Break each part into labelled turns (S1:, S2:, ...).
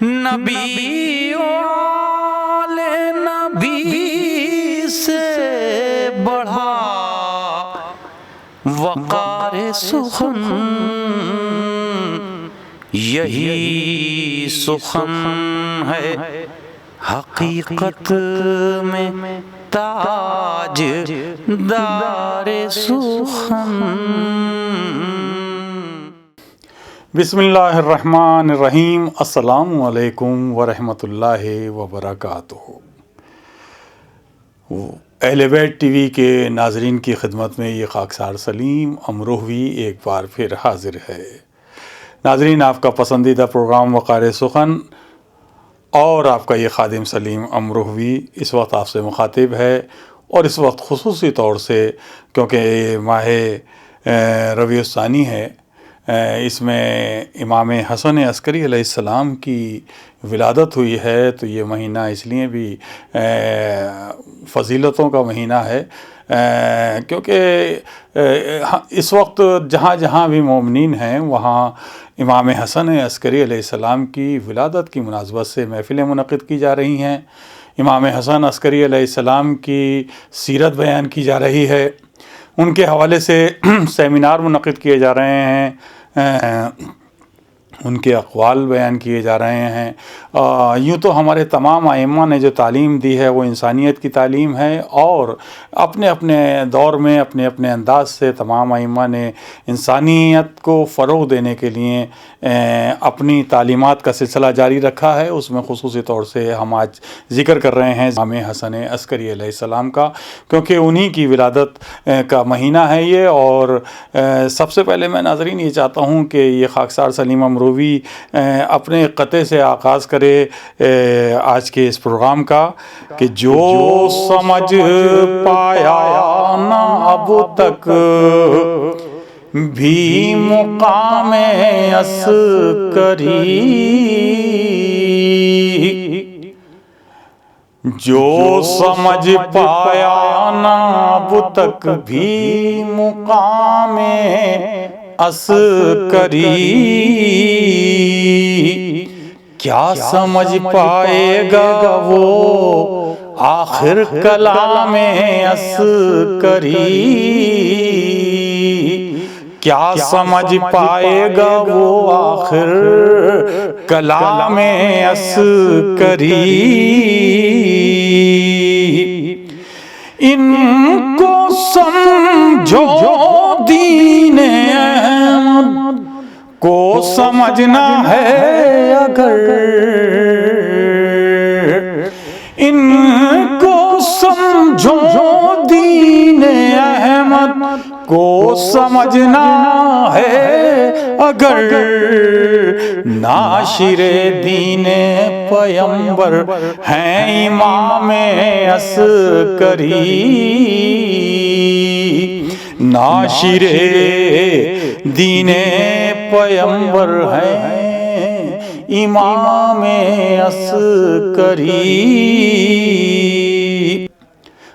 S1: نبی والے نبی سے بڑھا وقار سخن، یہی سخن ہے حقیقت میں تاج دار سخن۔
S2: بسم اللہ الرحمن الرحیم۔ السلام علیکم ورحمۃ اللہ وبرکاتہ۔ اہل بیت ٹی وی کے ناظرین کی خدمت میں یہ خاکسار سلیم امروہوی ایک بار پھر حاضر ہے۔ ناظرین، آپ کا پسندیدہ پروگرام وقار سخن اور آپ کا یہ خادم سلیم امروہوی اس وقت آپ سے مخاطب ہے، اور اس وقت خصوصی طور سے کیونکہ یہ ماہ ربیع الثانی ہے، اس میں امام حسن عسکری علیہ السلام کی ولادت ہوئی ہے، تو یہ مہینہ اس لیے بھی فضیلتوں کا مہینہ ہے کیونکہ اس وقت جہاں جہاں بھی مومنین ہیں وہاں امام حسن عسکری علیہ السلام کی ولادت کی مناسبت سے محفلیں منعقد کی جا رہی ہیں۔ امام حسن عسکری علیہ السلام کی سیرت بیان کی جا رہی ہے، ان کے حوالے سے سیمینار منعقد کیے جا رہے ہیں، ان کے اقوال بیان کیے جا رہے ہیں۔ یوں تو ہمارے تمام ائمہ نے جو تعلیم دی ہے وہ انسانیت کی تعلیم ہے، اور اپنے اپنے دور میں اپنے اپنے انداز سے تمام ائمہ نے انسانیت کو فروغ دینے کے لیے اپنی تعلیمات کا سلسلہ جاری رکھا ہے۔ اس میں خصوصی طور سے ہم آج ذکر کر رہے ہیں امام حسن عسکری علیہ السلام کا، کیونکہ انہی کی ولادت کا مہینہ ہے یہ۔ اور سب سے پہلے میں ناظرین یہ چاہتا ہوں کہ یہ خاکسار سلیم امروہوی اپنے قطعے سے آغاز کرے آج کے اس پروگرام کا کہ جو سمجھ پایا نہ اب تک بھی مقام عسکری، جو سمجھ پایا نہ اب تک بھی مقام عسکری، کیا سمجھ پائے گا وہ آخر کلام عسکری، کیا سمجھ پائے گا وہ آخر کلام عسکری۔ ان کو سمجھو دین احمد کو سمجھنا ہے اگر، ان کو سمجھو دین احمد کو سمجھنا ہے اگر، ناشر دین پیمبر ہیں امام عسکری، ناشر دین پیمبر ہیں امام عسکری۔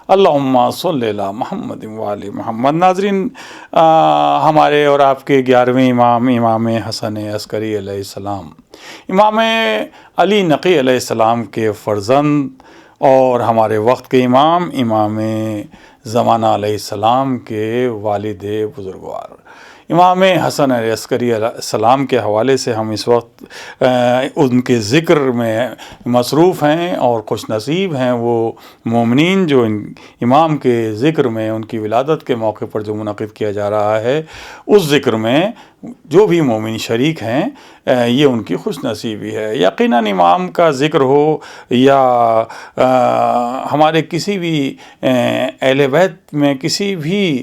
S2: اللہم صلی علی محمد وآل محمد۔ ناظرین، ہمارے اور آپ کے 11ویں امام امام حسن عسکری علیہ السلام، امام علی نقی علیہ السلام کے فرزند اور ہمارے وقت کے امام امام زمانہ علیہ السلام کے والد بزرگوار امام حسن عسکری علیہ السلام کے حوالے سے ہم اس وقت ان کے ذکر میں مصروف ہیں، اور خوش نصیب ہیں وہ مومنین جو ان امام کے ذکر میں ان کی ولادت کے موقع پر جو منعقد کیا جا رہا ہے اس ذکر میں جو بھی مومن شریک ہیں، یہ ان کی خوش نصیبی ہے۔ یقیناً امام کا ذکر ہو یا ہمارے کسی بھی اہل بیت میں کسی بھی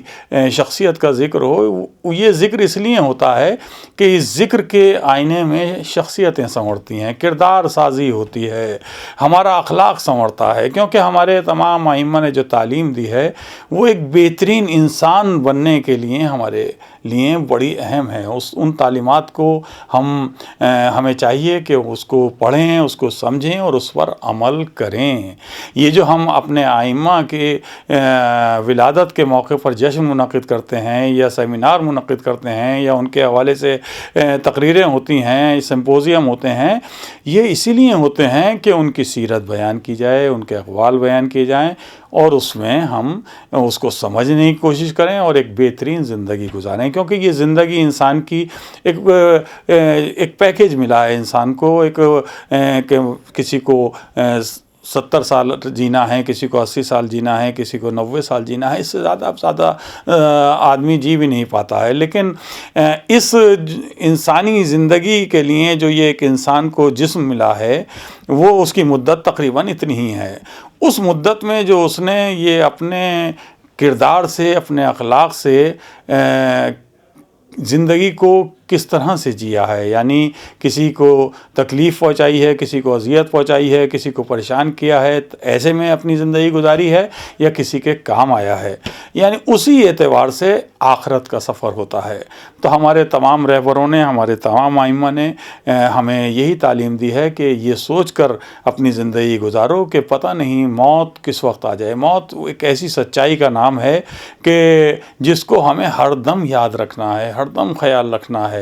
S2: شخصیت کا ذکر ہو، یہ ذکر اس لیے ہوتا ہے کہ اس ذکر کے آئینے میں شخصیتیں سنورتی ہیں، کردار سازی ہوتی ہے، ہمارا اخلاق سنورتا ہے، کیونکہ ہمارے تمام ائمہ نے جو تعلیم دی ہے وہ ایک بہترین انسان بننے کے لیے ہمارے لیے بڑی اہم ہے۔ ان تعلیمات کو ہم ہمیں چاہیے کہ اس کو پڑھیں، اس کو سمجھیں اور اس پر عمل کریں۔ یہ جو ہم اپنے آئمہ کے ولادت کے موقع پر جشن منعقد کرتے ہیں یا سیمینار منعقد کرتے ہیں یا ان کے حوالے سے تقریریں ہوتی ہیں، سمپوزیم ہوتے ہیں، یہ اسی لیے ہوتے ہیں کہ ان کی سیرت بیان کی جائے، ان کے اقوال بیان کیے جائیں اور اس میں ہم اس کو سمجھنے کی کوشش کریں اور ایک بہترین زندگی گزاریں، کیونکہ یہ زندگی انسان کی ایک پیکیج ملا ہے انسان کو، کہ کسی کو 70 سال جینا ہے، کسی کو 80 سال جینا ہے، کسی کو 90 سال جینا ہے، اس سے زیادہ آدمی جی بھی نہیں پاتا ہے۔ لیکن اس انسانی زندگی کے لیے جو یہ ایک انسان کو جسم ملا ہے وہ اس کی مدت تقریباً اتنی ہی ہے۔ اس مدت میں جو اس نے یہ اپنے کردار سے، اپنے اخلاق سے زندگی کو کس طرح سے جیا ہے، یعنی کسی کو تکلیف پہنچائی ہے، کسی کو اذیت پہنچائی ہے، کسی کو پریشان کیا ہے، ایسے میں اپنی زندگی گزاری ہے یا کسی کے کام آیا ہے، یعنی اسی اعتبار سے آخرت کا سفر ہوتا ہے۔ تو ہمارے تمام رہبروں نے، ہمارے تمام ائمہ نے ہمیں یہی تعلیم دی ہے کہ یہ سوچ کر اپنی زندگی گزارو کہ پتہ نہیں موت کس وقت آ جائے۔ موت ایک ایسی سچائی کا نام ہے کہ جس کو ہمیں ہر دم یاد رکھنا ہے، ہر دم خیال رکھنا ہے۔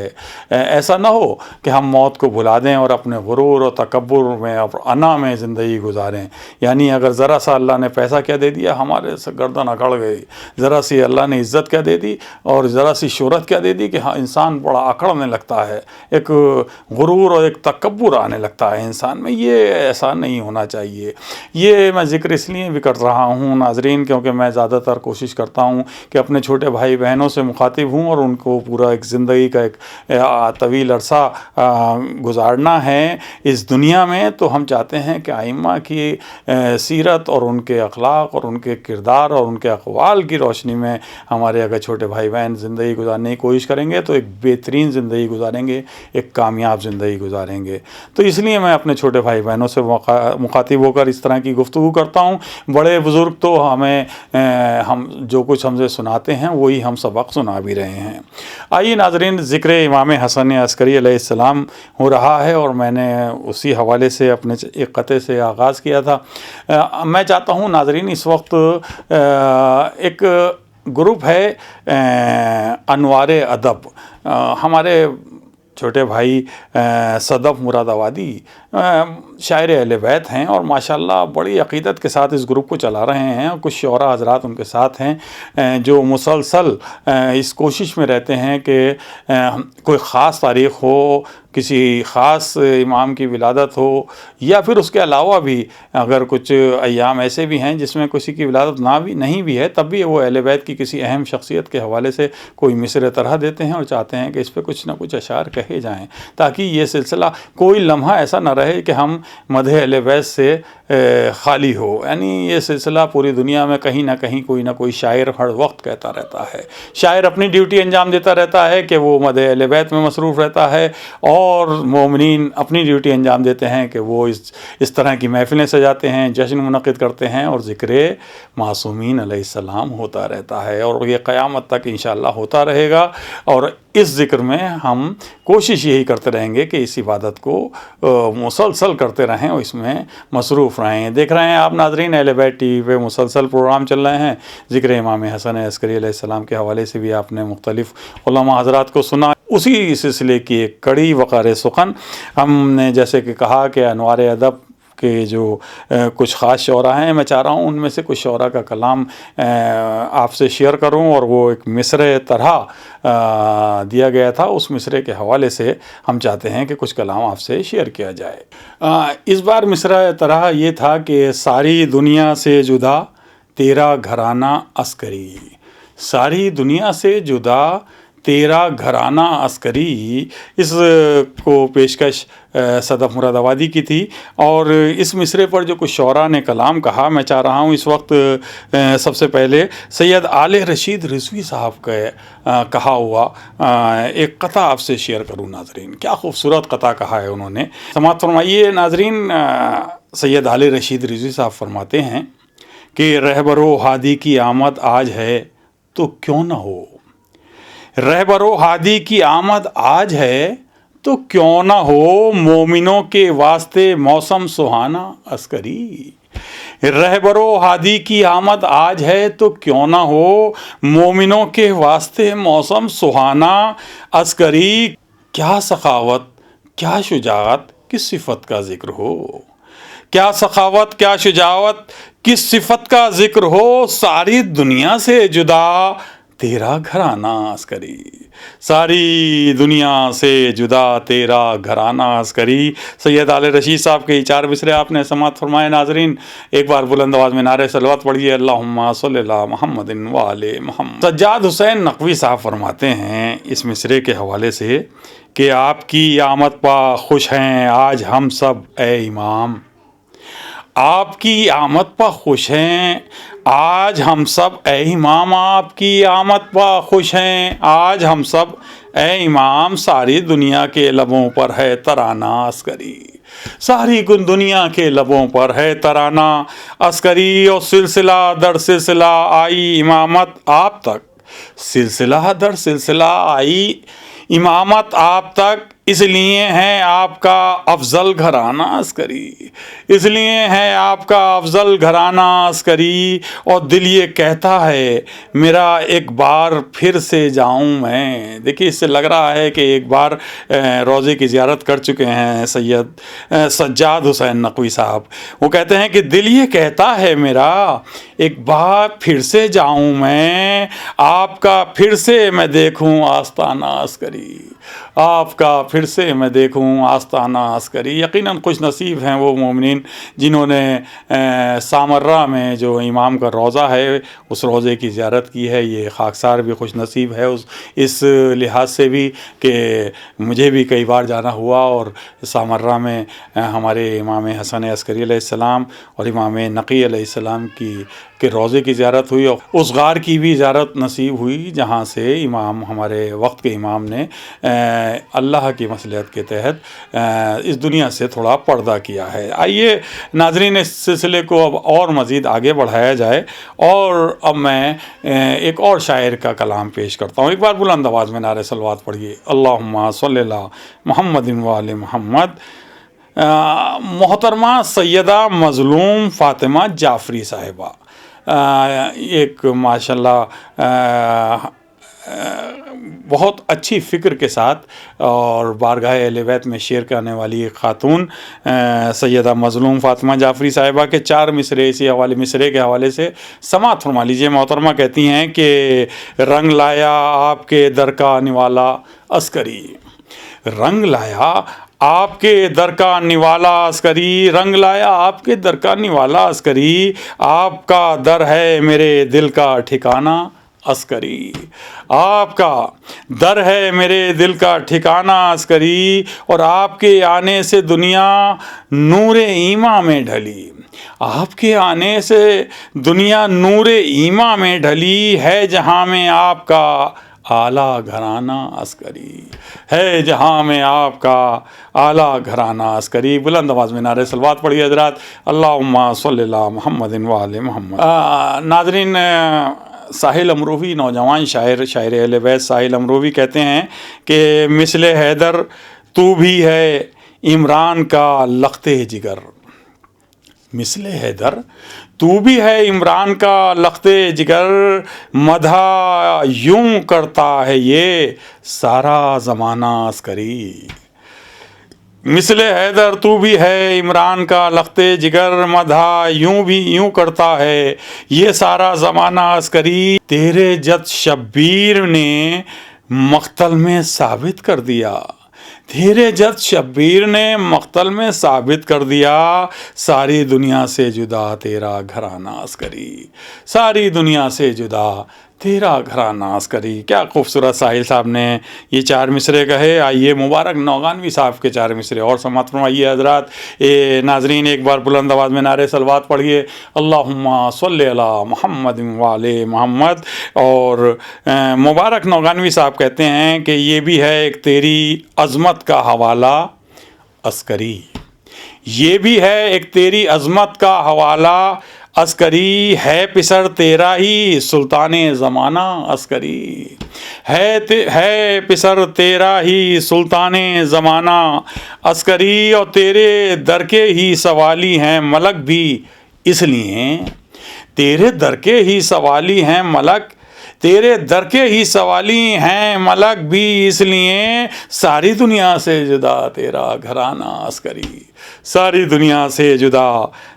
S2: ایسا نہ ہو کہ ہم موت کو بھلا دیں اور اپنے غرور اور تکبر میں اور انا میں زندگی گزاریں، یعنی اگر ذرا سا اللہ نے پیسہ کیا دے دیا ہمارے سے گردن اکڑ گئی، ذرا سی اللہ نے عزت کیا دے دی اور ذرا سی شہرت کیا دے دی کہ ہاں انسان بڑا اکڑنے لگتا ہے، ایک غرور اور ایک تکبر آنے لگتا ہے انسان میں۔ یہ ایسا نہیں ہونا چاہیے۔ یہ میں ذکر اس لیے بھی کر رہا ہوں ناظرین کیونکہ میں زیادہ تر کوشش کرتا ہوں کہ اپنے چھوٹے بھائی بہنوں سے مخاطب ہوں اور ان کو پورا ایک زندگی کا ایک طویل عرصہ گزارنا ہے اس دنیا میں، تو ہم چاہتے ہیں کہ ائمہ کی سیرت اور ان کے اخلاق اور ان کے کردار اور ان کے اقوال کی روشنی میں ہمارے اگر چھوٹے بھائی بہن زندگی گزارنے کی کوشش کریں گے تو ایک بہترین زندگی گزاریں گے، ایک کامیاب زندگی گزاریں گے۔ تو اس لیے میں اپنے چھوٹے بھائی بہنوں سے مخاطب ہو کر اس طرح کی گفتگو کرتا ہوں۔ بڑے بزرگ تو ہم جو کچھ ہم سے سناتے ہیں وہی ہم سبق سنا بھی رہے ہیں۔ آئیے ناظرین، ذکر امام حسن عسکری علیہ السلام ہو رہا ہے اور میں نے اسی حوالے سے اپنے ایک قطعے سے آغاز کیا تھا۔ میں چاہتا ہوں ناظرین اس وقت ایک گروپ ہے انوار ادب، ہمارے چھوٹے بھائی صدف مراد آبادی شاعر اہل بیت ہیں اور ماشاءاللہ بڑی عقیدت کے ساتھ اس گروپ کو چلا رہے ہیں، اور کچھ شعراء حضرات ان کے ساتھ ہیں جو مسلسل اس کوشش میں رہتے ہیں کہ کوئی خاص تاریخ ہو، کسی خاص امام کی ولادت ہو یا پھر اس کے علاوہ بھی اگر کچھ ایام ایسے بھی ہیں جس میں کسی کی ولادت نہیں بھی ہے تب بھی وہ اہل بیت کی کسی اہم شخصیت کے حوالے سے کوئی مصر طرح دیتے ہیں اور چاہتے ہیں کہ اس پہ کچھ نہ کچھ اشعار کہے جائیں تاکہ یہ سلسلہ کوئی لمحہ ایسا نہ رہے کہ ہم مدح اہل بیت سے خالی ہو، یعنی یہ سلسلہ پوری دنیا میں کہیں نہ کہیں کوئی نہ کوئی شاعر ہر وقت کہتا رہتا ہے، شاعر اپنی ڈیوٹی انجام دیتا رہتا ہے کہ وہ مدح اہل بیت میں مصروف رہتا ہے اور مومنین اپنی ڈیوٹی انجام دیتے ہیں کہ وہ اس طرح کی محفلیں سجاتے ہیں، جشن منعقد کرتے ہیں اور ذکر معصومین علیہ السلام ہوتا رہتا ہے اور یہ قیامت تک انشاءاللہ ہوتا رہے گا۔ اور اس ذکر میں ہم کوشش یہی کرتے رہیں گے کہ اس عبادت کو مسلسل کرتے رہیں اور اس میں مصروف رہیں۔ دیکھ رہے ہیں آپ ناظرین اہل بیت ٹی وی پہ مسلسل پروگرام چل رہے ہیں، ذکر امام حسن عسکری علیہ السلام کے حوالے سے بھی آپ نے مختلف علماء حضرات کو سنا۔ اسی سلسلے کی ایک کڑی وقار سخن ہم نے جیسے کہ کہا کہ انوار ادب کے جو کچھ خاص شعراء ہیں، میں چاہ رہا ہوں ان میں سے کچھ شعراء کا کلام آپ سے شیئر کروں اور وہ ایک مصرع طرح دیا گیا تھا، اس مصرع کے حوالے سے ہم چاہتے ہیں کہ کچھ کلام آپ سے شیئر کیا جائے۔ اس بار مصرع طرح یہ تھا کہ ساری دنیا سے جدا تیرا گھرانہ عسکری، ساری دنیا سے جدا تیرا گھرانہ عسکری، اس کو پیشکش صدف مراد آبادی کی تھی۔ اور اس مصرع پر جو کچھ شعراء نے کلام کہا، میں چاہ رہا ہوں اس وقت سب سے پہلے سید آل رشید رضوی صاحب کا کہا ہوا ایک قطعہ آپ سے شیئر کروں ناظرین۔ کیا خوبصورت قطعہ کہا ہے انہوں نے، سماعت فرمائیے ناظرین۔ سید آل رشید رضوی صاحب فرماتے ہیں کہ رہبر و ہادی کی آمد آج ہے تو کیوں نہ ہو، رہبر و ہادی کی آمد آج ہے تو کیوں نہ ہو مومنوں کے واسطے موسم سہانا عسکری، رہبر و ہادی کی آمد آج ہے تو کیوں نہ ہو مومنوں کے واسطے موسم سہانا عسکری، کیا سخاوت کیا شجاعت کس صفت کا ذکر ہو، کیا سخاوت کیا شجاعت کس صفت کا ذکر ہو، ساری دنیا سے جدا تیرا گھرانہ عسکری، ساری دنیا سے جدا تیرا گھرانہ عسکری۔ سید آل رشید صاحب کے 4 مصرے آپ نے سماعت فرمائے۔ ناظرین ایک بار بلند آواز میں نعرہ صلوات پڑھیے، اللہم صلی اللہ محمد و آل محمد۔ سجاد حسین نقوی صاحب فرماتے ہیں اس مصرے کے حوالے سے کہ آپ کی آمد پا خوش ہیں آج ہم سب اے امام، آپ کی آمد پا خوش ہیں آج ہم سب اے امام، آپ کی آمد پا خوش ہیں آج ہم سب اے امام، ساری دنیا کے لبوں پر ہے ترانہ عسکری، ساری دنیا کے لبوں پر ہے ترانہ عسکری، اور سلسلہ در سلسلہ آئی امامت آپ تک، سلسلہ در سلسلہ آئی امامت آپ تک، اس لیے ہے آپ کا افضل گھرانہ عسکری، اس لیے ہے آپ کا افضل گھرانہ عسکری، اور دل یہ کہتا ہے میرا ایک بار پھر سے جاؤں میں۔ دیکھیے اس سے لگ رہا ہے کہ ایک بار روضے کی زیارت کر چکے ہیں سید سجاد حسین نقوی صاحب۔ وہ کہتے ہیں کہ دل یہ کہتا ہے میرا ایک بار پھر سے جاؤں میں، آپ کا پھر سے میں دیکھوں آستانہ عسکری، آپ کا پھر سے میں دیکھوں آستانہ عسکری۔ یقیناً خوش نصیب ہیں وہ مومنین جنہوں نے سامرہ میں جو امام کا روضہ ہے اس روضے کی زیارت کی ہے۔ یہ خاکسار بھی خوش نصیب ہے اس لحاظ سے بھی کہ مجھے بھی کئی بار جانا ہوا، اور سامرہ میں ہمارے امام حسن عسکری علیہ السلام اور امام نقی علیہ السلام کے روضے کی زیارت ہوئی، اور اس غار کی بھی زیارت نصیب ہوئی جہاں سے امام ہمارے وقت کے امام نے اللہ کی مصلحت کے تحت اس دنیا سے تھوڑا پردہ کیا ہے۔ آئیے ناظرین اس سلسلے کو اب اور مزید آگے بڑھایا جائے، اور اب میں ایک اور شاعر کا کلام پیش کرتا ہوں۔ ایک بار بلند آواز میں نعرہ صلوات پڑھیے، اللہم صلی اللہ محمد و آل محمد۔ محترمہ سیدہ مظلوم فاطمہ جعفری صاحبہ، ایک ماشاءاللہ بہت اچھی فکر کے ساتھ اور بارگاہ اہل بیت میں شعر کرنے والی ایک خاتون سیدہ مظلوم فاطمہ جعفری صاحبہ کے 4 مصرے اسی مصرے کے حوالے سے سماعت فرما لیجیے۔ محترمہ کہتی ہیں کہ رنگ لایا آپ کے در کا نوالا عسکری، رنگ لایا آپ کے در کا نوالا عسکری، رنگ لایا آپ کے در کا نوالا عسکری، آپ کا در ہے میرے دل کا ٹھکانہ عسکری، آپ کا در ہے میرے دل کا ٹھکانہ عسکری، اور آپ کے آنے سے دنیا نور ایمان میں ڈھلی، آپ کے آنے سے دنیا نور ایمان میں ڈھلی، ہے جہاں میں آپ کا اعلیٰ گھرانہ عسکری، ہے جہاں میں آپ کا اعلیٰ گھرانہ عسکری۔ بلند آواز میں نعرہ صلوات پڑھیے حضرات، اللہم صلی اللہ محمد و آل محمد۔ ناظرین ساحل امروی نوجوان شاعر اہل بیت ساحل امروی کہتے ہیں کہ مثل حیدر تو بھی ہے عمران کا لخت جگر، مثل حیدر تو بھی ہے عمران کا لخت جگر، مدح یوں کرتا ہے یہ سارا زمانہ عسکری، مثل حیدر تو بھی ہے عمران کا لخت جگر، مدح یوں کرتا ہے یہ سارا زمانہ عسکری، تیرے جد شبیر نے مقتل میں ثابت کر دیا، تیرے جد شبیر نے مقتل میں ثابت کر دیا، ساری دنیا سے جدا تیرا گھرانہ عسکری، ساری دنیا سے جدا تیرا گھرانہ عسکری۔ کیا خوبصورت ساحل صاحب نے یہ 4 مصرے کہے۔ آئیے مبارک نوغانوی صاحب کے 4 مصرے اور سماعت فرمائیے حضرات۔ ناظرین ایک بار بلند آواز میں نعرہ صلوات پڑھیے، اللہم صلی علی محمد و آل محمد۔ اور مبارک نوغانوی صاحب کہتے ہیں کہ یہ بھی ہے ایک تیری عظمت کا حوالہ عسکری، یہ بھی ہے ایک تیری عظمت کا حوالہ عسکری ہے پسر تیرا ہی سلطان زمانہ عسکری ہے پسر تیرا ہی سلطان زمانہ عسکری اور تیرے در کے ہی سوالی ہیں ملک بھی اس لیے تیرے در کے ہی سوالی ہیں ملک تیرے در کے ہی سوالی ہیں ملک بھی اس لیے ساری دنیا سے جدا تیرا گھرانہ عسکری ساری دنیا سے جدا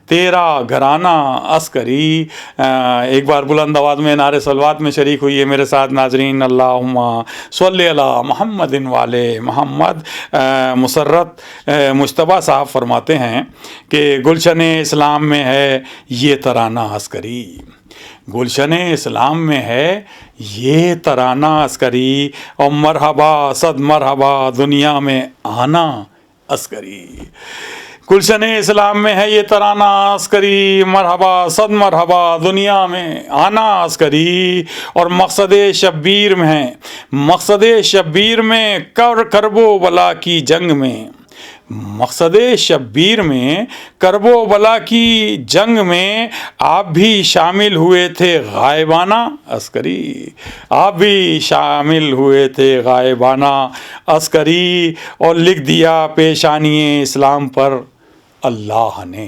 S2: تیرا گھرانہ عسکری۔ ایک بار بلند آواز میں نعرے صلوات میں شریک ہوئی ہے میرے ساتھ ناظرین۔ اللہم صلی علی محمد والے محمد۔ مسرت مجتبیٰ صاحب فرماتے ہیں کہ گلشن اسلام میں ہے یہ ترانہ عسکری، گلشن اسلام میں ہے یہ ترانہ عسکری، اور مرحبا صد مرحبا دنیا میں آنا عسکری۔ گلشن اسلام میں ہے یہ ترانہ عسکری، مرحبا صد مرحبا دنیا میں آنا عسکری، اور مقصد شبیر میں ہے مقصد شبیر میں کرب و بلا کی جنگ میں مقصد شبیر میں کرب و بلا کی جنگ میں آپ بھی شامل ہوئے تھے غائبانہ عسکری، آپ بھی شامل ہوئے تھے غائبانہ عسکری، اور لکھ دیا پیشانی اسلام پر اللہ نے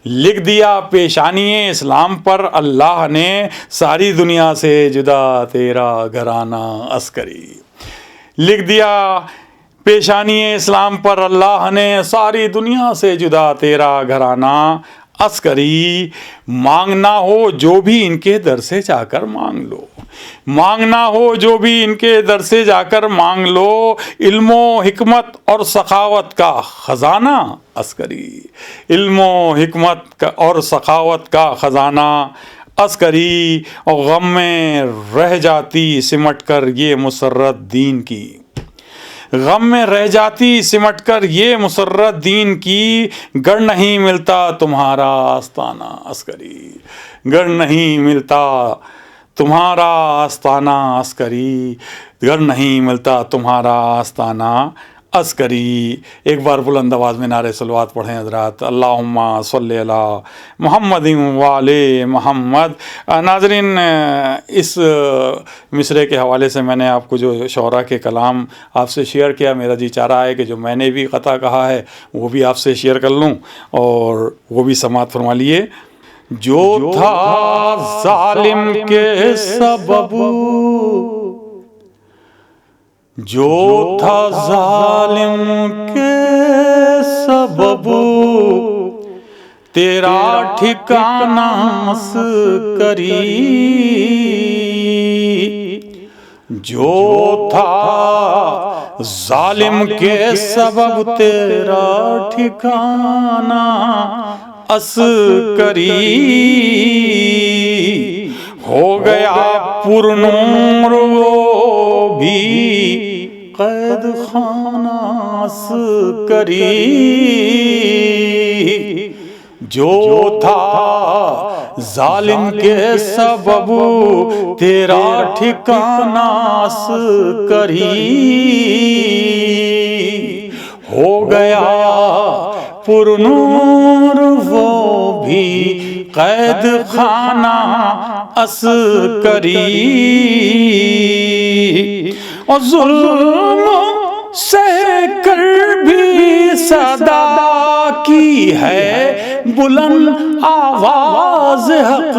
S2: لکھ دیا پیشانی اسلام پر اللہ نے، ساری دنیا سے جدا تیرا گھرانہ عسکری۔ لکھ دیا پیشانی اسلام پر اللہ نے، ساری دنیا سے جدا تیرا گھرانہ عسکری۔ مانگنا ہو جو بھی ان کے در سے جا کر مانگ لو، مانگنا ہو جو بھی ان کے در سے جا کر مانگ لو، علم و حکمت اور سخاوت کا خزانہ عسکری، علم و حکمت اور سخاوت کا خزانہ عسکری، اور غم میں رہ جاتی سمٹ کر یہ مسرت دین کی، غم میں رہ جاتی سمٹ کر یہ مسرت دین کی، گر نہیں ملتا تمہارا آستانہ عسکری، گر نہیں ملتا تمہارا آستانہ عسکری، گر نہیں ملتا تمہارا آستانہ عسکری۔ ایک بار بلند آواز میں نعرے صلوات پڑھیں حضرات۔ اللہم صلی علی محمد وعلی محمد۔ ناظرین، اس مصرعے کے حوالے سے میں نے آپ کو جو شعراء کے کلام آپ سے شیئر کیا، میرا جی چاہ رہا ہے کہ جو میں نے بھی قطع کہا ہے وہ بھی آپ سے شیئر کر لوں، اور وہ بھی سماعت فرما لیے۔ جو تھا ظالم کے سبب، جو تھا ظالم کے سبب، تیرا ٹھکانہ عسکری، جو تھا ظالم کے سبب، تیرا ٹھکانہ عسکری، ہو گیا پرنور وہ بھی قید خانہ عسکری، جو تھا ظالم کے سبب، تیرا ٹھکانہ عسکری، ہو گیا پرنور وہ بھی قید خانہ عسکری، اور ظلم سہ کر بھی صدا کی ہے بلند آواز حق،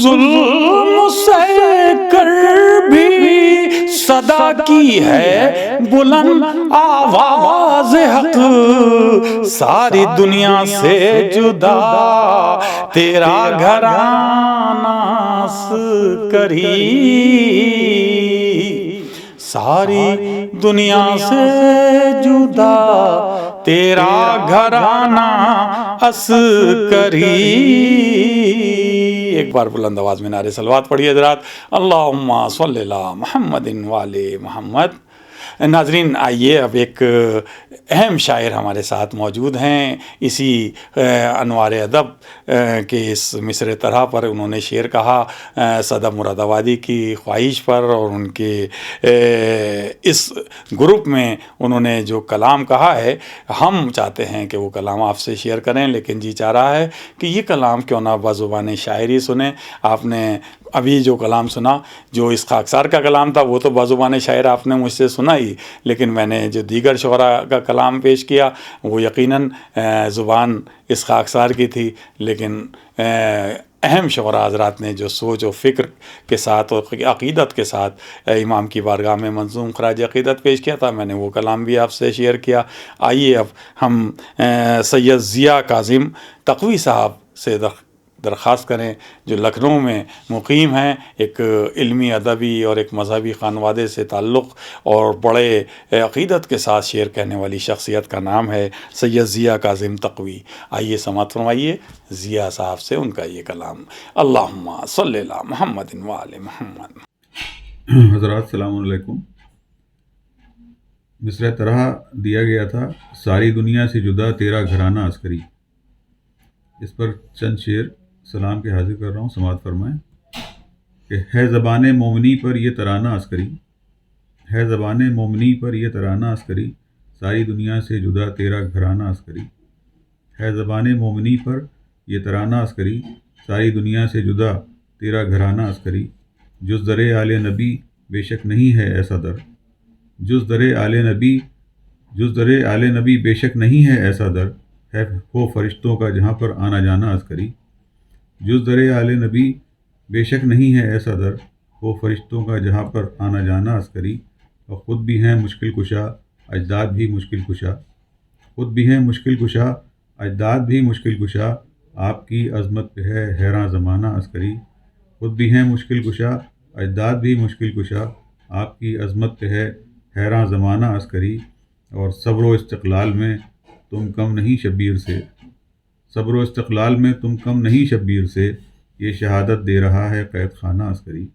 S2: ظلم سہ کر بھی صدا کی ہے بلند آواز حق، ساری دنیا سے جدا تیرا گھرانہ عسکری، ساری دنیا سے جدا تیرا گھرانہ عسکری۔ ایک بار بلند آواز میں نعرے صلوات پڑھیے حضرات۔ اللہم صلی علی محمد وعلی محمد۔ ناظرین آئیے اب ایک اہم شاعر ہمارے ساتھ موجود ہیں اسی انوار ادب کے اس مصرع طرح پر. انہوں نے شعر کہا صدف مراد آبادی کی خواہش پر, اور ان کے اس گروپ میں انہوں نے جو کلام کہا ہے ہم چاہتے ہیں کہ وہ کلام آپ سے شیئر کریں, لیکن جی چاہ رہا ہے کہ یہ کلام کیوں نہ بزبان شاعری سنیں. آپ نے ابھی جو کلام سنا, جو اس خاکسار کا کلام تھا وہ تو بزبان شاعر آپ نے مجھ سے سنا ہی, لیکن میں نے جو دیگر شعراء کا کلام پیش کیا وہ یقیناً زبان اس خاکسار کی تھی, لیکن اہم شعراء حضرات نے جو سوچ و فکر کے ساتھ اور عقیدت کے ساتھ امام کی بارگاہ میں منظوم خراج عقیدت پیش کیا تھا, میں نے وہ کلام بھی آپ سے شیئر کیا. آئیے اب ہم سید ضیاء کاظم تقوی صاحب سے درخواست کریں جو لکھنؤ میں مقیم ہیں, ایک علمی ادبی اور ایک مذہبی خانوادے سے تعلق اور بڑے عقیدت کے ساتھ شعر کہنے والی شخصیت کا نام ہے سید ضیاء کاظم تقوی. آئیے سماعت فرمائیے ضیاء صاحب سے ان کا یہ کلام. اللہم صلی علی محمد و آل محمد.
S3: حضرات السلام علیکم. مصرع طرح دیا گیا تھا ساری دنیا سے جدا تیرا گھرانہ عسکری. اس پر چند شعر سلام کے حاضر کر رہا ہوں, سماعت فرمائیں. کہ ہے زبان مومنی پر یہ ترانہ عسکری, ہے زبان مومنی پر یہ ترانہ عسکری, ساری دنیا سے جدا تیرا گھرانہ عسکری. ہے زبان مومنی پر یہ ترانہ عسکری, ساری دنیا سے جدا تیرا گھرانہ عسکری. جز در آل نبی بے شک نہیں ہے ایسا در, جز در آل نبی, جز در آل نبی بے شک نہیں ہے ایسا در, ہے ہو فرشتوں کا جہاں پر آنا جانا عسکری. جز در آل نبی بے شک نہیں ہے ایسا در, ہو فرشتوں کا جہاں پر آنا جانا عسکری. اور خود بھی ہیں مشکل کشا اجداد بھی مشکل کشا, خود بھی ہیں مشکل کشا اجداد بھی مشکل کشا, آپ کی عظمت پہ ہے حیراں زمانہ عسکری. خود بھی ہیں مشکل کشا اجداد بھی مشکل کشا, آپ کی عظمت پہ ہے حیراں زمانہ عسکری. اور صبر و استقلال میں تم کم نہیں شبیر سے, صبر و استقلال میں تم کم نہیں شبیر سے, یہ شہادت دے رہا ہے قید خانہ عسکری.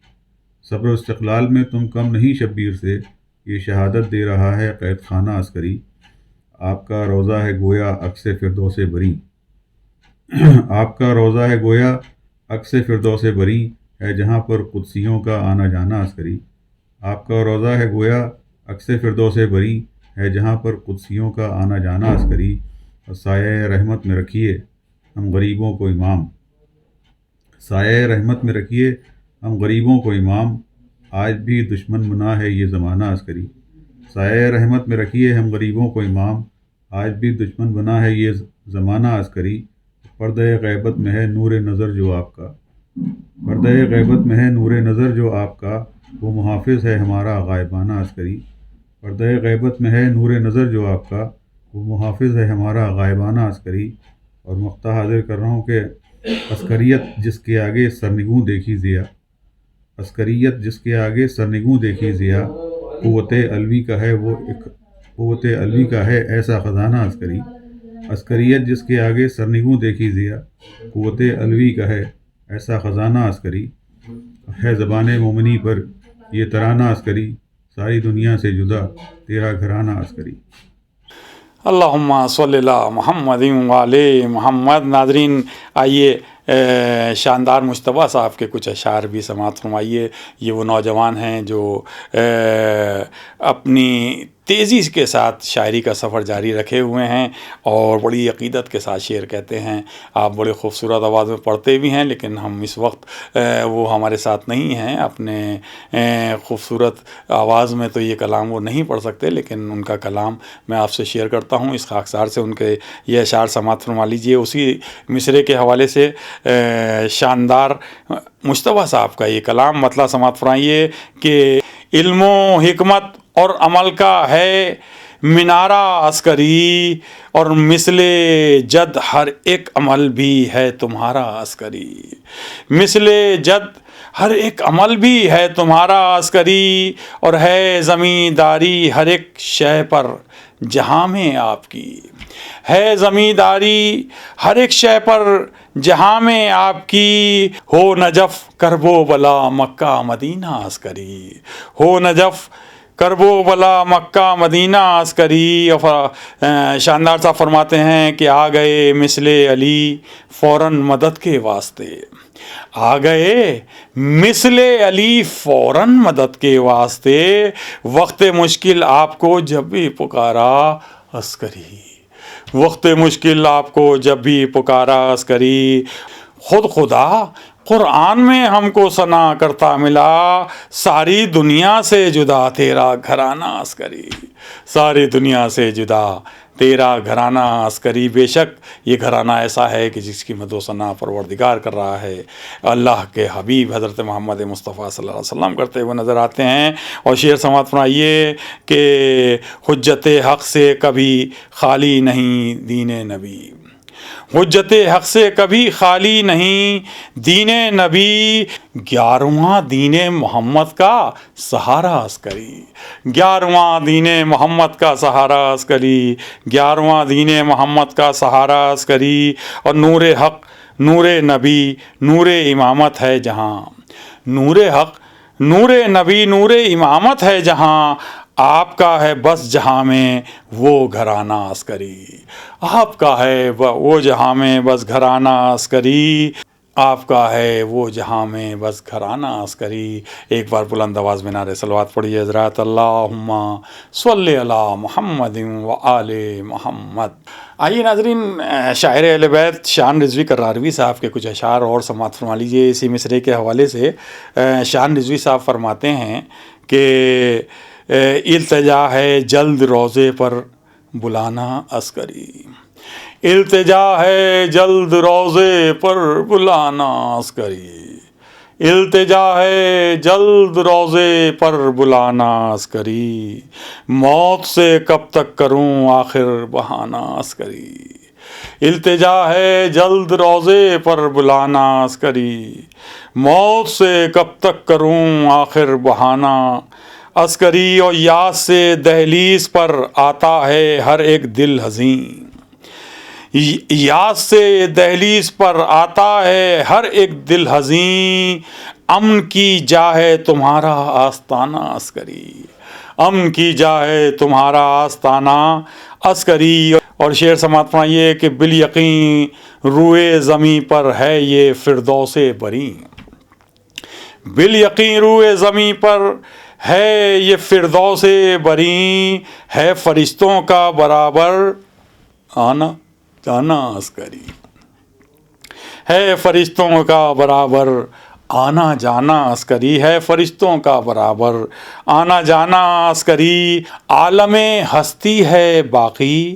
S3: صبر و استقلال میں تم کم نہیں شبیر سے, یہ شہادت دے رہا ہے قید خانہ عسکری. آپ کا روضہ ہے گویا عکس فردوس بری, آپ کا روضہ ہے گویا عکس فردوس بری, ہے جہاں پر قدسیوں کا آنا جانا عسکری. آپ کا روضہ ہے گویا عکس فردوس بری, ہے جہاں پر قدسیوں کا آنا جانا عسکری. اور سایہ رحمت میں رکھیے ہم غریبوں کو امام, سایہ رحمت میں رکھیے ہم غریبوں کو امام, آج بھی دشمن بنا ہے یہ زمانہ عسکری. سایہ رحمت میں رکھیے ہم غریبوں کو امام, آج بھی دشمن بنا ہے یہ زمانہ عسکری. پردہ غیبت میں ہے نور نظر جو آپ کا, پردہ غیبت میں ہے نور نظر جو آپ کا, وہ محافظ ہے ہمارا غائبانہ عسکری. پردہ غیبت میں ہے نور نظر جو آپ کا, وہ محافظ ہے ہمارا غائبانہ عسکری. اور مقطع حاضر کر رہا ہوں کہ عسکریت جس کے آگے سرنگوں دیکھی ضیا, عسکریت جس کے آگے سرنگوں دیکھی ضیا, قوت علوی کا ہے وہ ایک, قوت علوی کا ہے ایسا خزانہ عسکری. عسکریت جس کے آگے سرنگوں دیکھی ضیا, قوت علوی کا ہے ایسا خزانہ عسکری. ہے زبان مومنی پر یہ ترانہ عسکری, ساری دنیا سے جدا تیرا گھرانہ عسکری.
S2: اللہم صلی علی محمد و آل محمد. ناظرین آئیے شاندار مجتبیٰ صاحب کے کچھ اشعار بھی سماعت فرمائیے. یہ وہ نوجوان ہیں جو اپنی تیزی کے ساتھ شاعری کا سفر جاری رکھے ہوئے ہیں اور بڑی عقیدت کے ساتھ شعر کہتے ہیں. آپ بڑے خوبصورت آواز میں پڑھتے بھی ہیں, لیکن ہم اس وقت وہ ہمارے ساتھ نہیں ہیں. اپنے خوبصورت آواز میں تو یہ کلام وہ نہیں پڑھ سکتے, لیکن ان کا کلام میں آپ سے شیئر کرتا ہوں. اس خاکسار سے ان کے یہ اشعار سماعت فرما لیجیے. اسی مصرے کے حوالے سے شاندار مجتبیٰ صاحب کا یہ کلام مطلع سماعت فرمائیے کہ علم و حکمت اور عمل کا ہے مینارہ عسکری, اور مثل جد ہر ایک عمل بھی ہے تمہارا عسکری. مثل جد ہر ایک عمل بھی ہے تمہارا عسکری, اور ہے زمینداری ہر ایک شے پر جہاں میں آپ کی, ہے زمینداری ہر ایک شے پر جہاں میں آپ کی. ہو نجف کرب و بلا مکہ مدینہ عسکری, ہو نجف کرب و بلا مکہ مدینہ عسکری. شاندار صاحب فرماتے ہیں کہ آ گئے مثل علی فوراً مدد کے واسطے. آ گئے مثل علی فوراً مدد کے واسطے. وقت مشکل آپ کو جب بھی پکارا عسکری. وقت مشکل آپ کو جب بھی پکارا عسکری. خود خدا قرآن میں ہم کو ثنا کرتا ملا. ساری دنیا سے جدا تیرا گھرانہ عسکری. ساری دنیا سے جدا تیرا گھرانہ عسکری. بے شک یہ گھرانہ ایسا ہے کہ جس کی مدح و ثنا پروردگار کر رہا ہے. اللہ کے حبیب حضرت محمد مصطفیٰ صلی اللہ علیہ وسلم کرتے ہوئے نظر آتے ہیں. اور شعر سماعت فرمائیے کہ حجت حق سے کبھی خالی نہیں دین نبی. حجت حق سے کبھی خالی نہیں دین نبی. 11واں دین محمد کا سہارا عسکری. 11واں دین محمد کا سہارا عسکری. 11واں دین محمد کا سہارا عسکری. اور نور حق نور نبی نور امامت ہے جہاں. نور حق نور نبی نور امامت ہے جہاں. آپ کا ہے بس جہاں میں وہ گھرانہ عسکری. آپ کا ہے وہ جہاں میں بس گھرانہ عسکری. آپ کا ہے وہ جہاں میں بس گھرانہ عسکری. ایک بار بلند آواز میں نعرہ صلوات پڑھیے حضرات. اللہم صلی علی محمد و آل محمد. آئیے ناظرین، شاعر اہل بیت شان رضوی کراروی صاحب کے کچھ اشعار اور سماعت فرما لیجیے. اسی مصرعے کے حوالے سے شان رضوی صاحب فرماتے ہیں کہ التجا ہے جلد روضے پر بلانا عسکری. التجا ہے جلد روضے پر بلانا عسکری. التجا ہے جلد روضے پر بلانا عسکری. موت سے کب تک کروں آخر بہانہ عسکری. التجا ہے جلد روضے پر بلانا عسکری. موت سے کب تک کروں آخر بہانہ عسکری. اور یاد سے دہلیز پر آتا ہے ہر ایک دل حزین. یاد سے دہلیز پر آتا ہے ہر ایک دل حزین. امن کی جا ہے تمہارا آستانہ عسکری. امن کی جا ہے تمہارا آستانہ عسکری. اور شعر سماعت فرمائیے کہ بالیقین روئے زمیں پر ہے یہ فردوس بری. بالیقین روئے زمیں پر ہے یہ فردوس بری. ہے فرشتوں کا برابر آنا جانا عسکری. ہے فرشتوں کا برابر آنا جانا عسکری. ہے فرشتوں کا برابر آنا جانا عسکری. عالم ہستی ہے باقی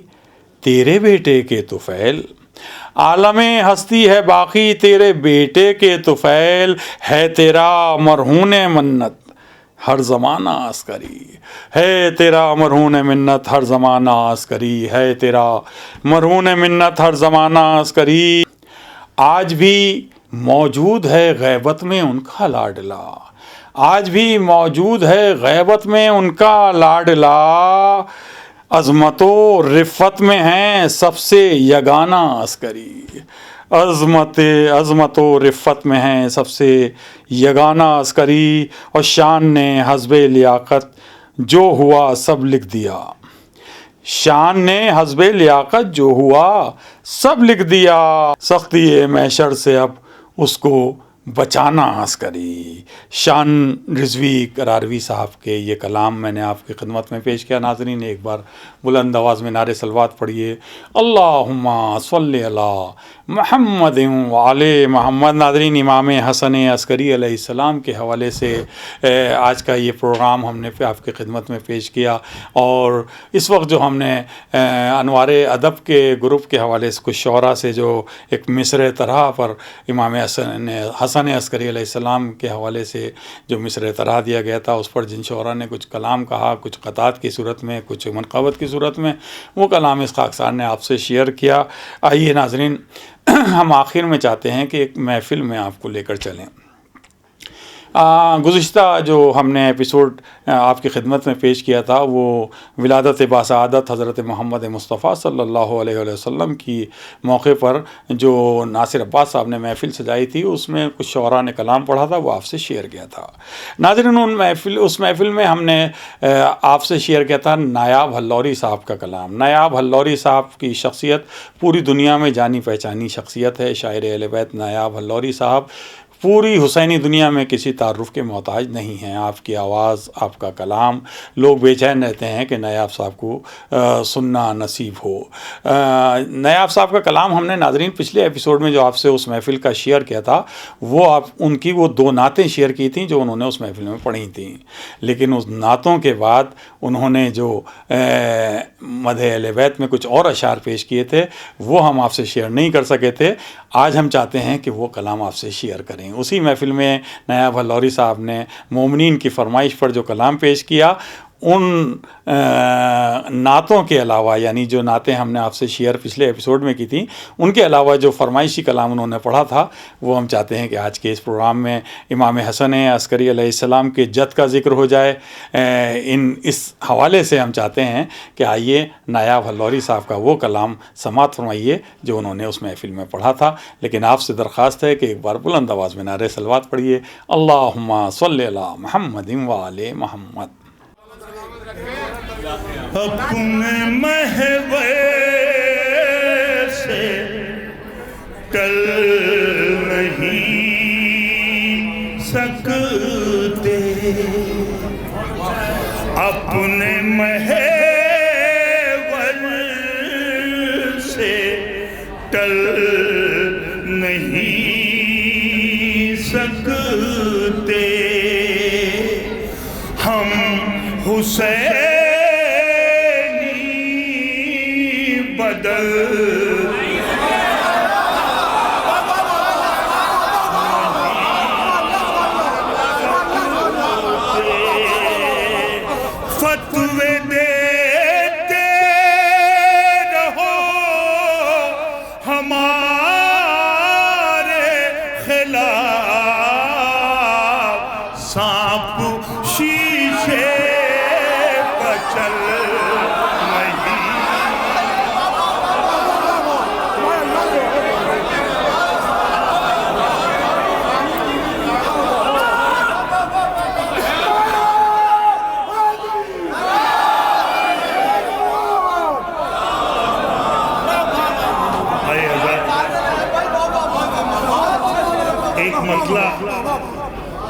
S2: تیرے بیٹے کے طفیل. عالم ہستی ہے باقی تیرے بیٹے کے طفیل. ہے تیرا مرہون منت ہر زمانہ عسکری. ہے تیرا مرہون منت ہر زمانہ عسکری. ہے تیرا مرہون منت ہر زمانہ عسکری. آج بھی موجود ہے غیبت میں ان کا لاڈلا. آج بھی موجود ہے غیبت میں ان کا لاڈلا. عظمت و رفت میں ہیں سب سے یگانہ عسکری. عظمت و رفت میں ہیں سب سے یگانہ عسکری. اور شان نے حسب لیاقت جو ہوا سب لکھ دیا. شان نے حسب لیاقت جو ہوا سب لکھ دیا. سختی محشر سے اب اس کو بچانا عسکری. شان رضوی کراروی صاحب کے یہ کلام میں نے آپ کی خدمت میں پیش کیا. ناظرین ایک بار بلند آواز میں نعرہ صلوات پڑھیے. اللہم صلی علی محمد و آل محمد. ناظرین امام حسن عسکری علیہ السلام کے حوالے سے آج کا یہ پروگرام ہم نے آپ کی خدمت میں پیش کیا. اور اس وقت جو ہم نے انوار ادب کے گروپ کے حوالے سے کچھ شعراء سے جو ایک مصرع طرح پر امام حسن عسکری علیہ السلام کے حوالے سے جو مصرع طرح دیا گیا تھا، اس پر جن شعراء نے کچھ کلام کہا، کچھ قطعات کی صورت میں، کچھ منقبت کی صورت میں، وہ کلام اس خاکسار نے آپ سے شیئر کیا. آئیے ناظرین ہم آخر میں چاہتے ہیں کہ ایک محفل میں آپ کو لے کر چلیں. گزشتہ جو ہم نے ایپیسوڈ آپ کی خدمت میں پیش کیا تھا وہ ولادت باسعادت حضرت محمد مصطفیٰ صلی اللہ علیہ وسلم کی موقع پر جو ناصر عباس صاحب نے محفل سجائی تھی، اس میں کچھ شعراء نے کلام پڑھا تھا، وہ آپ سے شیئر کیا تھا۔ ناظرین، اس محفل میں ہم نے آپ سے شیئر کیا تھا نایاب ہلوری صاحب کا کلام۔ نایاب ہلوری صاحب کی شخصیت پوری دنیا میں جانی پہچانی شخصیت ہے۔ شاعر اہل بیت نایاب ہلوری صاحب پوری حسینی دنیا میں کسی تعارف کے محتاج نہیں ہیں۔ آپ کی آواز، آپ کا کلام، لوگ بے چین رہتے ہیں کہ نایاب صاحب کو سننا نصیب ہو۔ نایاب صاحب کا کلام ہم نے ناظرین پچھلے ایپیسوڈ میں جو آپ سے اس محفل کا شیئر کیا تھا، وہ ان کی وہ 2 نعتیں شیئر کی تھیں جو انہوں نے اس محفل میں پڑھی تھیں، لیکن اس نعتوں کے بعد انہوں نے جو مدح اہل بیت میں کچھ اور اشعار پیش کیے تھے وہ ہم آپ سے شیئر نہیں کر سکے تھے۔ آج ہم چاہتے ہیں کہ وہ کلام آپ سے شیئر کریں۔ اسی محفل میں نایاب ہلوری صاحب نے مومنین کی فرمائش پر جو کلام پیش کیا، ان نعتوں کے علاوہ، یعنی جو نعتیں ہم نے آپ سے شیئر پچھلے ایپیسوڈ میں کی تھیں، ان کے علاوہ جو فرمائشی کلام انہوں نے پڑھا تھا، وہ ہم چاہتے ہیں کہ آج کے اس پروگرام میں امام حسن عسکری علیہ السلام کے جد کا ذکر ہو جائے۔ اس حوالے سے ہم چاہتے ہیں کہ آئیے نایاب ہلوری صاحب کا وہ کلام سماعت فرمائیے جو انہوں نے اس محفل میں پڑھا تھا۔ لیکن آپ سے درخواست ہے کہ ایک بار بلند آواز میں نعرہ صلوات پڑھیے، اللہم صلی علی محمد وآل محمد۔
S4: اپنے محور سے ٹل نہیں سکتے، اپنے محور سے ٹل نہیں سکتے، ہم حسین بدل فتوے دیتے رہو ہمارے خلاف، سانپ شیشے پر چل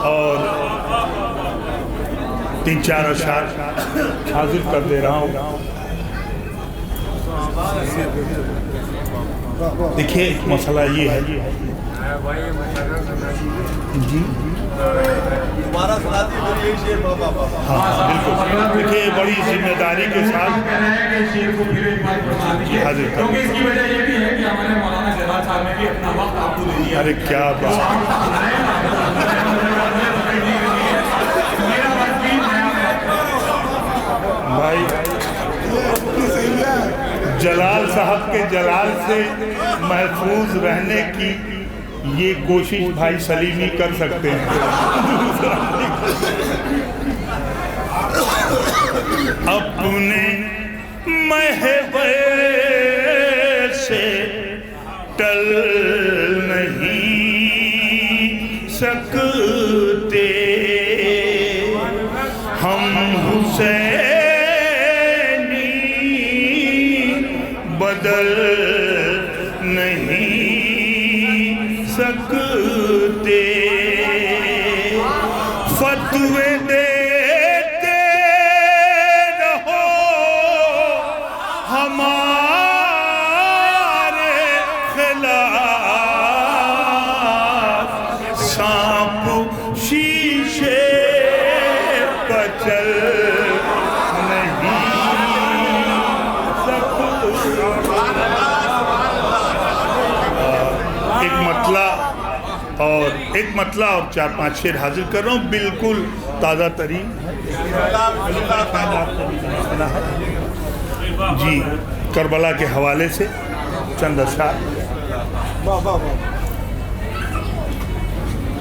S4: اور 3-4 اشعار حاضر کر دے رہا ہوں۔ دیکھیے مسئلہ یہ ہے جی، ہاں بالکل، دیکھیے بڑی ذمہ داری کے ساتھ حاضر کر دیں۔ ارے کیا بات، بھائی جلال صاحب کے جلال سے محفوظ رہنے کی یہ کوشش بھائی سلیمی کر سکتے ہیں۔ اپنے محور سے ٹل نہیں سکتے، ہم حسینی بدل نہیں سکتے، فتوے دیتے رہو ہمارے خلاف، سانپ شیشے پر چل نہیں سکتے۔ ایک مطلع اور 4-5 شعر حاضر کر رہا ہوں، بالکل تازہ ترین جی، کربلا کے حوالے سے چند اشعار۔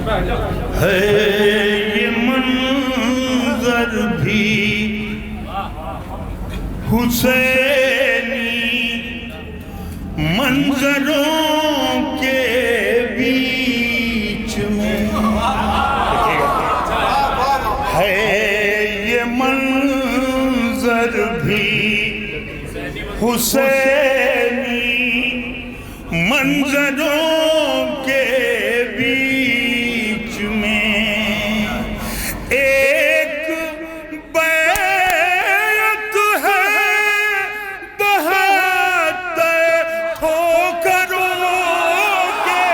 S4: ہے یہ منظر بھی حسینی منظروں کے بیچ میں ہے یہ منظر بھی حسینی منظروں کے بیچ میں ایک بیعت ہے بہتر ٹھوکروں کے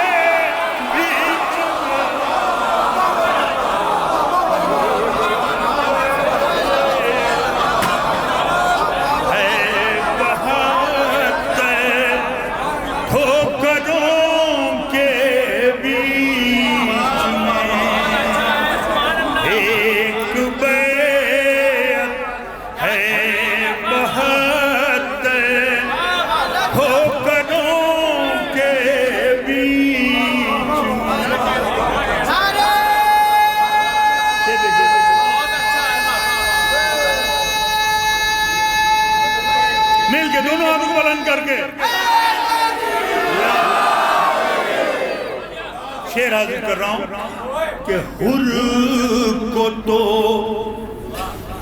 S4: بیچ مل کے دونوں ہاتھوں کو بلند کر کے شعر حاضر کر رہا ہوں کہ حر کو تو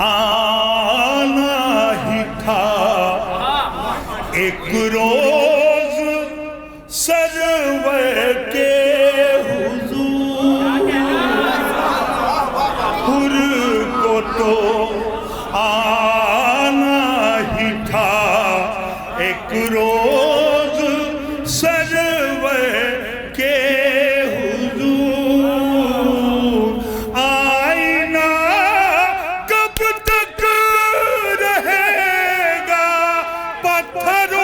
S4: آنا ہی تھا ایک روز سرور کے حضور حر کو تو آنا ہی تھا ایک روز سرور کے حضور آئینہ کب تک رہے گا پتھروں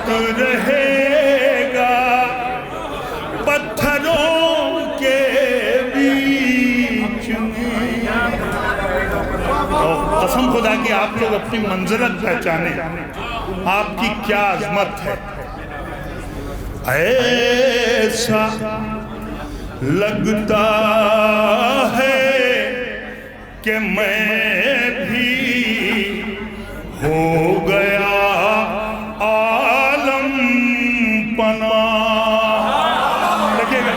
S4: رہے گا پتھروں کے بیچ میں قسم خدا کی آپ لوگ اپنی منزلت پہچانے آپ کی کیا عظمت ہے ایسا لگتا ہے کہ میں بھی ہو گیا عالم پناہ دیکھئے گا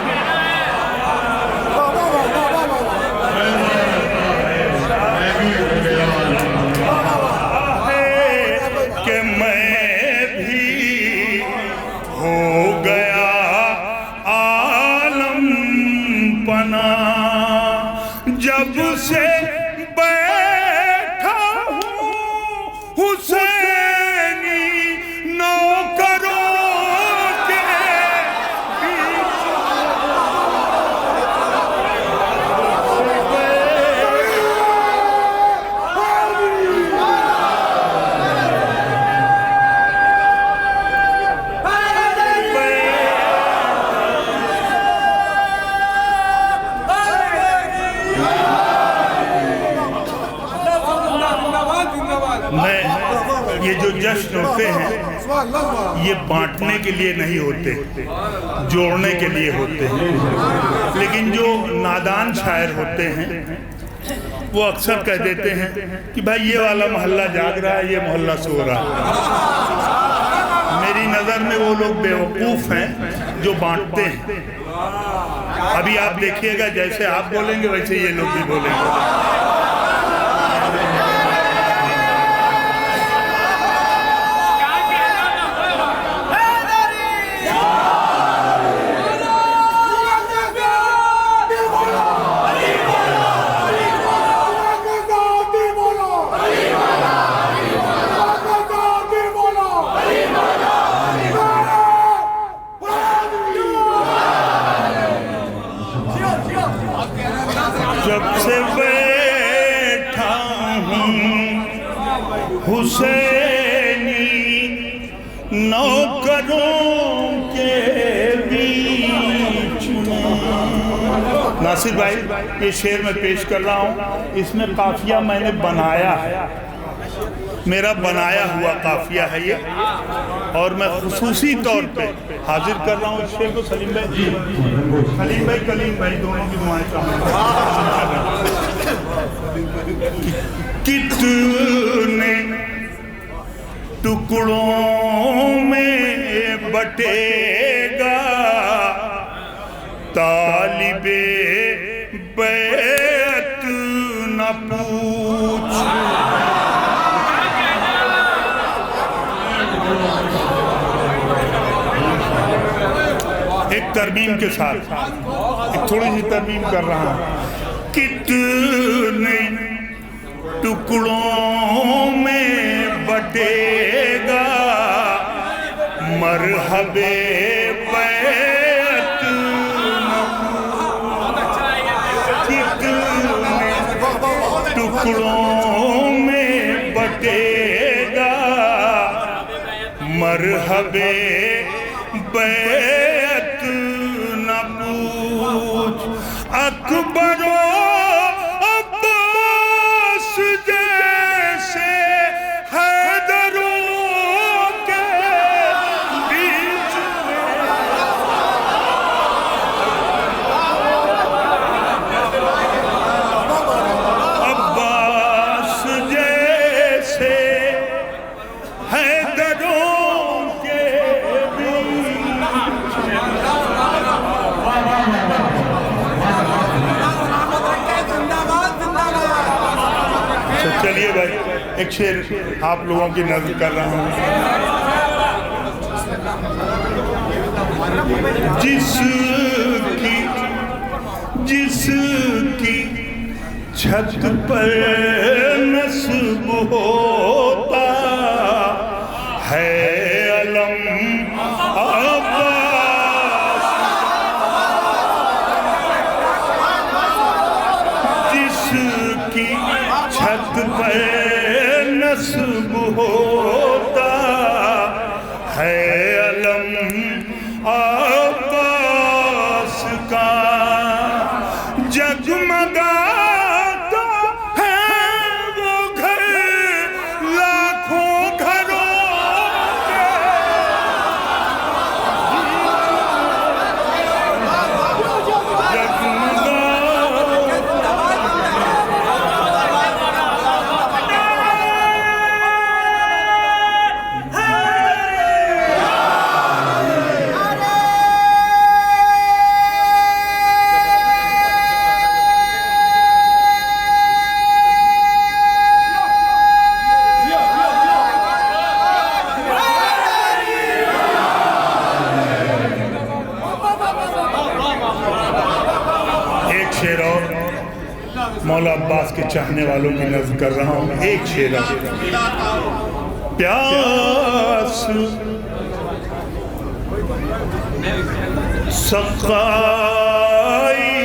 S4: کہ میں بھی ہو گیا عالم پناہ جب سے بیٹھا ہوں حسینی نوکروں کے یہ جو جشن ہوتے ہیں یہ بانٹنے کے لیے نہیں ہوتے جوڑنے کے لیے ہوتے ہیں لیکن جو نادان شاعر ہوتے ہیں وہ اکثر کہہ دیتے ہیں کہ بھائی یہ والا محلہ جاگ رہا ہے یہ محلہ سو رہا ہے میری نظر میں وہ لوگ بیوقوف ہیں جو بانٹتے ہیں ابھی آپ دیکھیے گا جیسے آپ بولیں گے ویسے یہ لوگ بھی بولیں گے جب سے بیٹھا ہوں حسینی نوکروں کے بیچ میں. ناصر بھائی یہ شعر میں پیش کر رہا ہوں، اس میں قافیہ میں نے بنایا ہے، میرا بنایا ہوا قافیہ ہے یہ، اور میں خصوصی طور پہ حاضر کر رہا ہوں اس شعر کو. سلیم بھائی کلیم بھائی دونوں کی دعائیں چاہوں گا. کتنے ٹکڑوں میں بٹے گا طالب بیعت نہ پوچھ. ایک ترمیم کے ساتھ ایک تھوڑی سی ترمیم کر رہا ہوں. کتنے ٹکڑوں میں بٹے گا مرحب بیعت نہ پوچھ. کتنے ٹکڑوں میں بٹے گا مرحب بیعت نہ پوچھ. اکبر و عباس جیسے حیدروں کے بیچ میں عباس جیسے حیدروں کے بیچ میں. چلیے بھائی ایک شعر آپ لوگوں کی نظر کر رہا ہوں. جس کی چھت پر نصب ہوتا ہے علم عباس، جس کی چھت پر نصب ہوتا ہے علم عباس کا، جگمگاتا ہے وہ گھر لاکھوں گھروں کے. مولا عباس کے چاہنے والوں کی نظر کر رہا ہوں. ایک شعر پیاس سقائی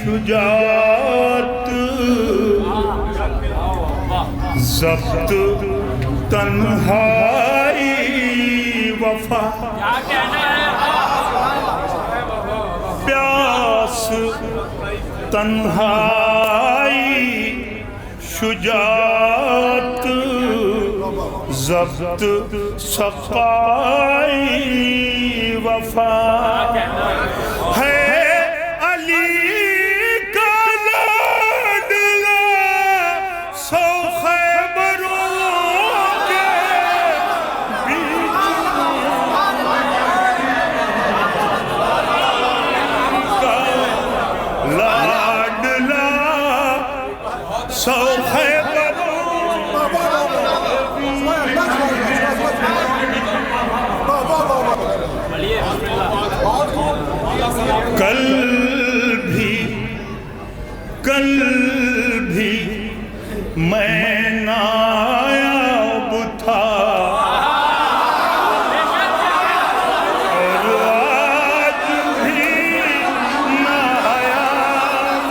S4: شجاعت ضبط تنہائی وفا. پیاس تنہائی شجاعت ضبط سقائی وفا ہے. علی کا لاڈلا سو خیبروں کے بیچ کا لاڈلا سو خیبروں کل بھی میں نایاب تھا اور آج بھی نایاب